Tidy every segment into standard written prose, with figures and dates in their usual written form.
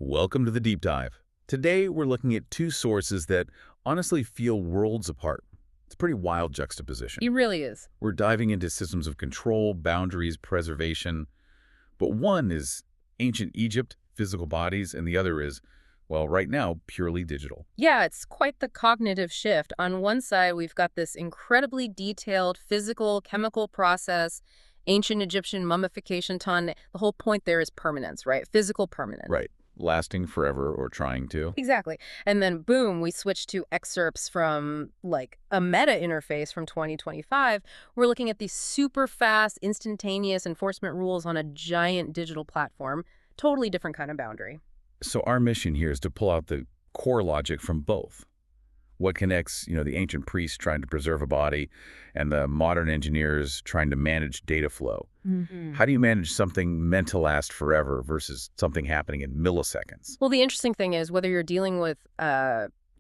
Welcome to the deep dive. Today, we're looking at two sources that honestly feel worlds apart. It's a pretty wild juxtaposition. He really is. We're diving into systems of control, boundaries, preservation. But one is ancient Egypt, physical bodies, and the other is, well, right now, purely digital. Yeah, it's quite the cognitive shift. On one side, we've got this incredibly detailed physical, chemical process, ancient Egyptian mummification ton. The whole point there is permanence, right? Physical permanence. Right. Lasting forever or trying to. Exactly. And then, boom, we switch to excerpts from, like, a meta interface from 2025. We're looking at these super fast, instantaneous enforcement rules on a giant digital platform. Totally different kind of boundary. So our mission here is to pull out the core logic from both. What connects, the ancient priests trying to preserve a body and the modern engineers trying to manage data flow? How do you manage something meant to last forever versus something happening in milliseconds? Well, the interesting thing is whether you're dealing with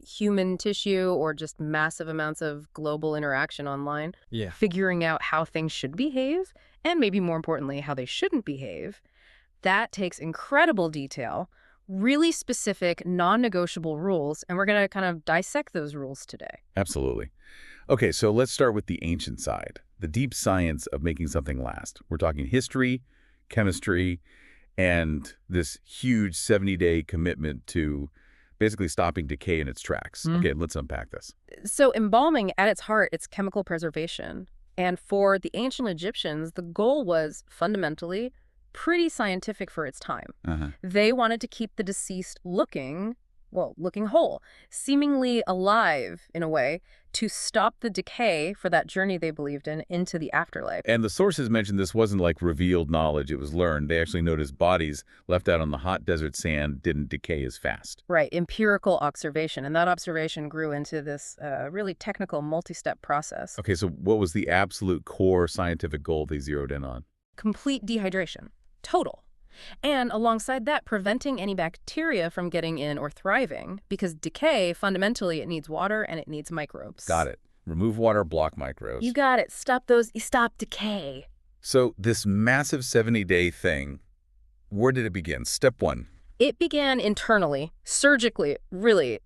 human tissue or just massive amounts of global interaction online, figuring out how things should behave, and maybe more importantly, how they shouldn't behave, that takes incredible detail, really specific, non-negotiable rules, and we're going to kind of dissect those rules today. Absolutely. Okay, so let's start with the ancient side, the deep science of making something last. We're talking history, chemistry, and this huge 70-day commitment to basically stopping decay in its tracks. Okay, let's unpack this. So embalming, at its heart, it's chemical preservation. And for the ancient Egyptians, the goal was fundamentally pretty scientific for its time. They wanted to keep the deceased looking whole, seemingly alive in a way, to stop the decay for that journey they believed in into the afterlife. And the sources mentioned this wasn't like revealed knowledge, it was learned. They actually noticed bodies left out on the hot desert sand didn't decay as fast. Right, empirical observation. And that observation grew into this really technical multi-step process. Okay, so what was the absolute core scientific goal they zeroed in on? Complete dehydration. Total. And alongside that, preventing any bacteria from getting in or thriving, because decay, fundamentally, it needs water and it needs microbes. Got it. Remove water, block microbes. You got it. Stop decay. So this massive 70-day thing, where did it begin? Step one. It began internally, surgically, really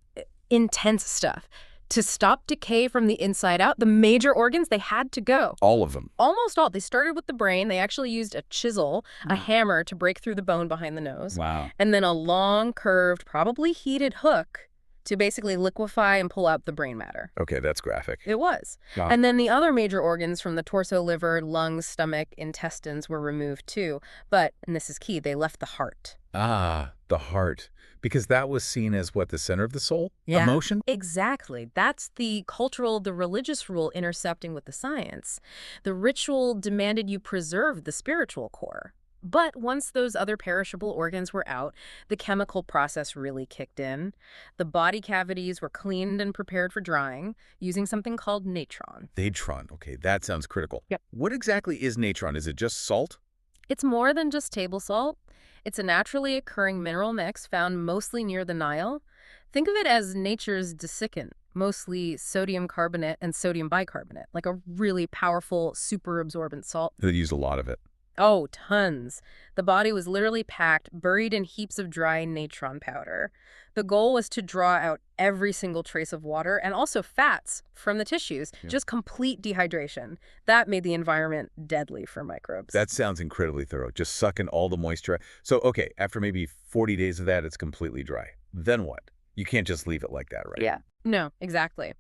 intense stuff. To stop decay from the inside out, the major organs, they had to go. All of them? Almost all. They started with the brain. They actually used a chisel, a hammer, to break through the bone behind the nose. Wow. And then a long, curved, probably heated hook to basically liquefy and pull out the brain matter. Okay, that's graphic. It was. Wow. And then the other major organs from the torso, liver, lungs, stomach, intestines were removed too. But, and this is key, they left the heart. Ah, the heart. Because that was seen as, what, the center of the soul? Yeah. Emotion? Exactly. That's the cultural, the religious rule intercepting with the science. The ritual demanded you preserve the spiritual core. But once those other perishable organs were out, the chemical process really kicked in. The body cavities were cleaned and prepared for drying using something called natron. Natron. Okay, that sounds critical. Yep. What exactly is natron? Is it just salt? It's more than just table salt. It's a naturally occurring mineral mix found mostly near the Nile. Think of it as nature's desiccant, mostly sodium carbonate and sodium bicarbonate, like a really powerful, super absorbent salt. They use a lot of it. Oh, tons. The body was literally packed, buried in heaps of dry natron powder. The goal was to draw out every single trace of water and also fats from the tissues, just complete dehydration. That made the environment deadly for microbes. That sounds incredibly thorough, just sucking all the moisture. So, okay, after maybe 40 days of that, it's completely dry. Then what? You can't just leave it like that, right? Yeah. No, exactly.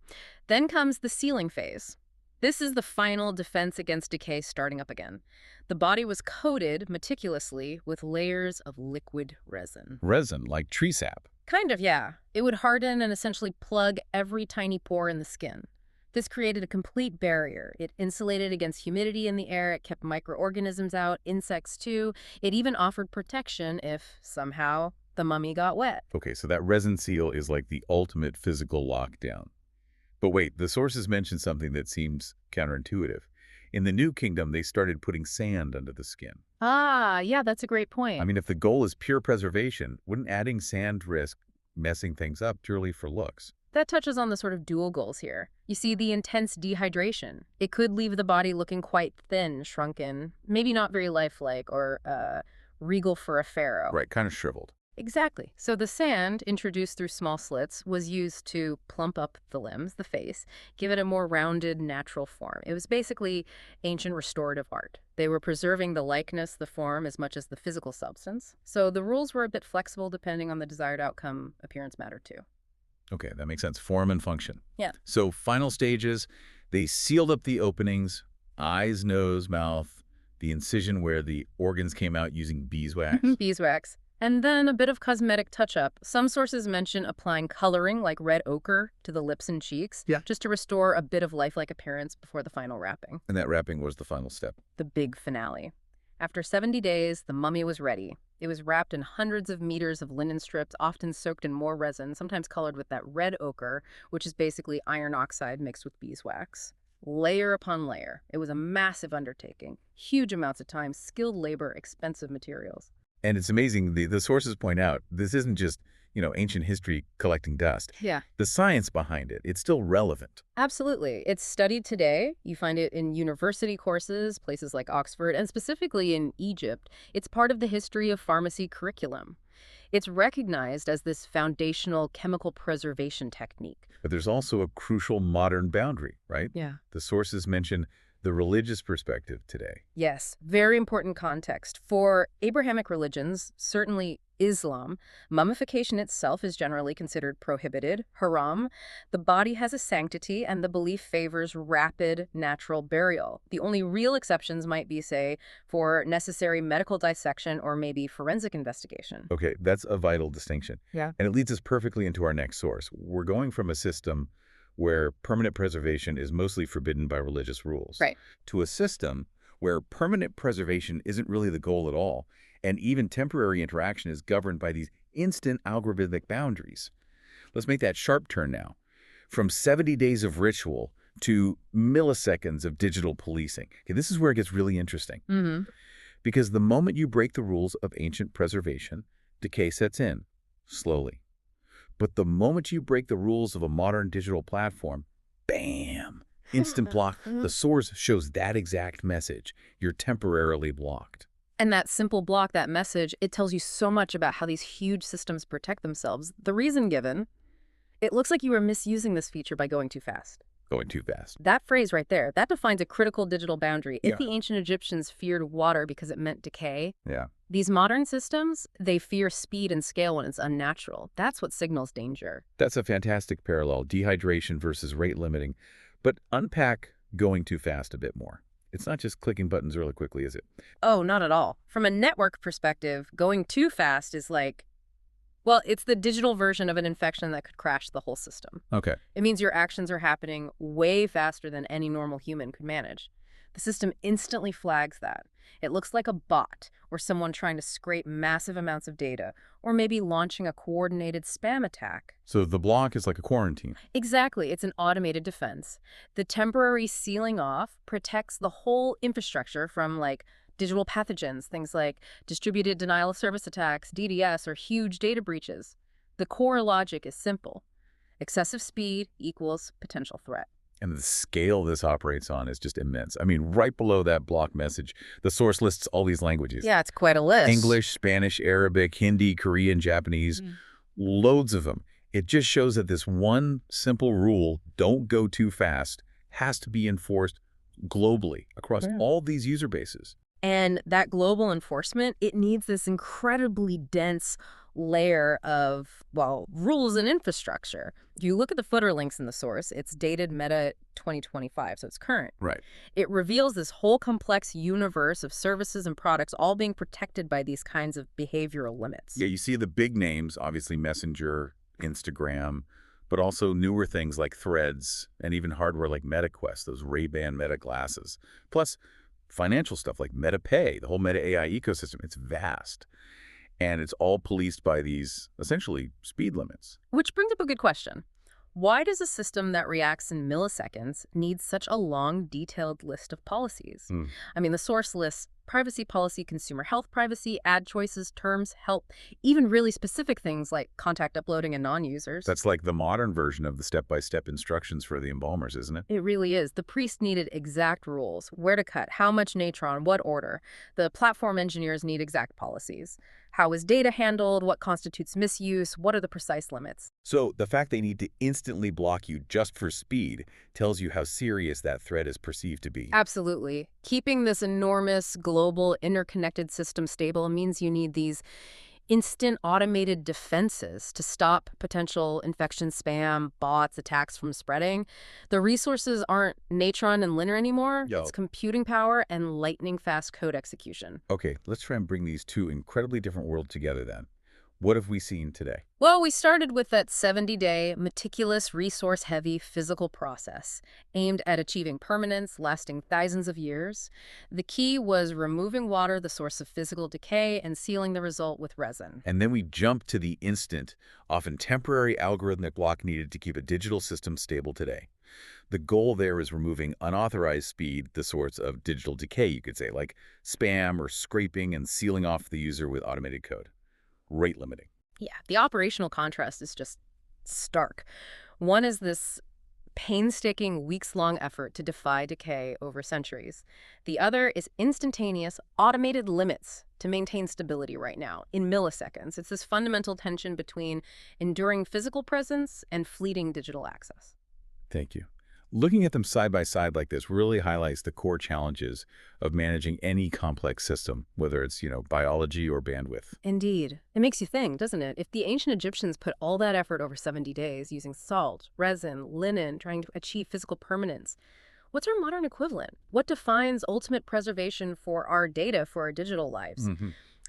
Then comes the sealing phase. This is the final defense against decay starting up again. The body was coated meticulously with layers of liquid resin. Resin, like tree sap. Kind of, yeah. It would harden and essentially plug every tiny pore in the skin. This created a complete barrier. It insulated against humidity in the air, it kept microorganisms out, insects too. It even offered protection if, somehow, the mummy got wet. Okay, so that resin seal is like the ultimate physical lockdown. But wait, the sources mentioned something that seems counterintuitive. In the New Kingdom, they started putting sand under the skin. Ah, yeah, that's a great point. I mean, if the goal is pure preservation, wouldn't adding sand risk messing things up purely for looks? That touches on the sort of dual goals here. You see, the intense dehydration. It could leave the body looking quite thin, shrunken, maybe not very lifelike or regal for a pharaoh. Right, kind of shriveled. Exactly. So the sand, introduced through small slits, was used to plump up the limbs, the face, give it a more rounded, natural form. It was basically ancient restorative art. They were preserving the likeness, the form, as much as the physical substance. So the rules were a bit flexible depending on the desired outcome. Appearance mattered too. Okay, that makes sense. Form and function. Yeah. So final stages, they sealed up the openings, eyes, nose, mouth, the incision where the organs came out using beeswax. Beeswax. And then a bit of cosmetic touch-up. Some sources mention applying coloring like red ochre to the lips and cheeks, just to restore a bit of lifelike appearance before the final wrapping. And that wrapping was the final step. The big finale. After 70 days, the mummy was ready. It was wrapped in hundreds of meters of linen strips, often soaked in more resin, sometimes colored with that red ochre, which is basically iron oxide mixed with beeswax. Layer upon layer. It was a massive undertaking. Huge amounts of time, skilled labor, expensive materials. And it's amazing, the sources point out, this isn't just, ancient history collecting dust. Yeah. The science behind it, it's still relevant. Absolutely. It's studied today. You find it in university courses, places like Oxford, and specifically in Egypt. It's part of the history of pharmacy curriculum. It's recognized as this foundational chemical preservation technique. But there's also a crucial modern boundary, right? Yeah. The sources mention the religious perspective today. Yes, very important context. For Abrahamic religions, certainly Islam, mummification itself is generally considered prohibited, haram. The body has a sanctity, and the belief favors rapid, natural burial. The only real exceptions might be, say, for necessary medical dissection or maybe forensic investigation. Okay, that's a vital distinction. Yeah. And it leads us perfectly into our next source. We're going from a system where permanent preservation is mostly forbidden by religious rules, Right, to a system where permanent preservation isn't really the goal at all, and even temporary interaction is governed by these instant algorithmic boundaries. Let's make that sharp turn now. From 70 days of ritual to milliseconds of digital policing. Okay, this is where it gets really interesting. Because the moment you break the rules of ancient preservation, decay sets in, slowly. But the moment you break the rules of a modern digital platform, bam, instant block. The source shows that exact message. You're temporarily blocked. and that simple block, that message, it tells you so much about how these huge systems protect themselves. The reason given, it looks like you were misusing this feature by going too fast. Going too fast. That phrase right there, that defines a critical digital boundary. If Yeah. the ancient Egyptians feared water because it meant decay, Yeah. these modern systems, they fear speed and scale when it's unnatural. That's what signals danger. That's a fantastic parallel, dehydration versus rate limiting. But unpack going too fast a bit more. It's not just clicking buttons really quickly, is it? Oh, not at all. From a network perspective, going too fast is like, well, it's the digital version of an infection that could crash the whole system. Okay. It means your actions are happening way faster than any normal human could manage. The system instantly flags that. It looks like a bot or someone trying to scrape massive amounts of data, or maybe launching a coordinated spam attack. So the block is like a quarantine. Exactly. It's an automated defense. The temporary sealing off protects the whole infrastructure from, like, digital pathogens, things like distributed denial of service attacks, DDoS, or huge data breaches. The core logic is simple. Excessive speed equals potential threat. And the scale this operates on is just immense. I mean, right below that block message, the source lists all these languages. Yeah, it's quite a list. English, Spanish, Arabic, Hindi, Korean, Japanese, loads of them. It just shows that this one simple rule, don't go too fast, has to be enforced globally across all these user bases. And that global enforcement, it needs this incredibly dense layer of, well, rules and infrastructure. If you look at the footer links in the source, it's dated Meta 2025, so it's current. Right. It reveals this whole complex universe of services and products all being protected by these kinds of behavioral limits. Yeah, you see the big names, obviously Messenger, Instagram, but also newer things like Threads and even hardware like MetaQuest, those Ray-Ban Meta glasses. Plus financial stuff like MetaPay, the whole Meta AI ecosystem. It's vast. And it's all policed by these, essentially, speed limits. Which brings up a good question. Why does a system that reacts in milliseconds need such a long, detailed list of policies? I mean, the source lists privacy policy, consumer health privacy, ad choices, terms, help, even really specific things like contact uploading and non-users. That's like the modern version of the step-by-step instructions for the embalmers, isn't it? It really is. The priest needed exact rules, where to cut, how much natron, what order. The platform engineers need exact policies. How is data handled? What constitutes misuse? What are the precise limits? So the fact they need to instantly block you just for speed tells you how serious that threat is perceived to be. Absolutely. Keeping this enormous, global, interconnected system stable means you need these instant automated defenses to stop potential infection spam, bots, attacks from spreading. The resources aren't natron and linear anymore. Yo. It's computing power and lightning-fast code execution. Okay, let's try and bring these two incredibly different worlds together then. What have we seen today? Well, we started with that 70-day, meticulous, resource-heavy physical process aimed at achieving permanence lasting thousands of years. The key was removing water, the source of physical decay, and sealing the result with resin. And then we jump to the instant, often temporary algorithmic block needed to keep a digital system stable today. The goal there is removing unauthorized speed, the source of digital decay, you could say, like spam or scraping, and sealing off the user with automated code. Rate limiting. Yeah, the operational contrast is just stark. One is this painstaking, weeks-long effort to defy decay over centuries. The other is instantaneous, automated limits to maintain stability right now, in milliseconds. It's this fundamental tension between enduring physical presence and fleeting digital access. Thank you. Looking at them side by side like this really highlights the core challenges of managing any complex system, whether it's, biology or bandwidth. Indeed. It makes you think, doesn't it? If the ancient Egyptians put all that effort over 70 days using salt, resin, linen, trying to achieve physical permanence, what's our modern equivalent? What defines ultimate preservation for our data, for our digital lives?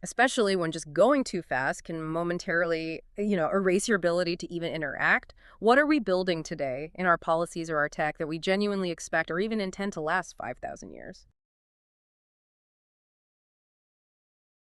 Especially when just going too fast can momentarily, erase your ability to even interact. What are we building today in our policies or our tech that we genuinely expect or even intend to last 5,000 years?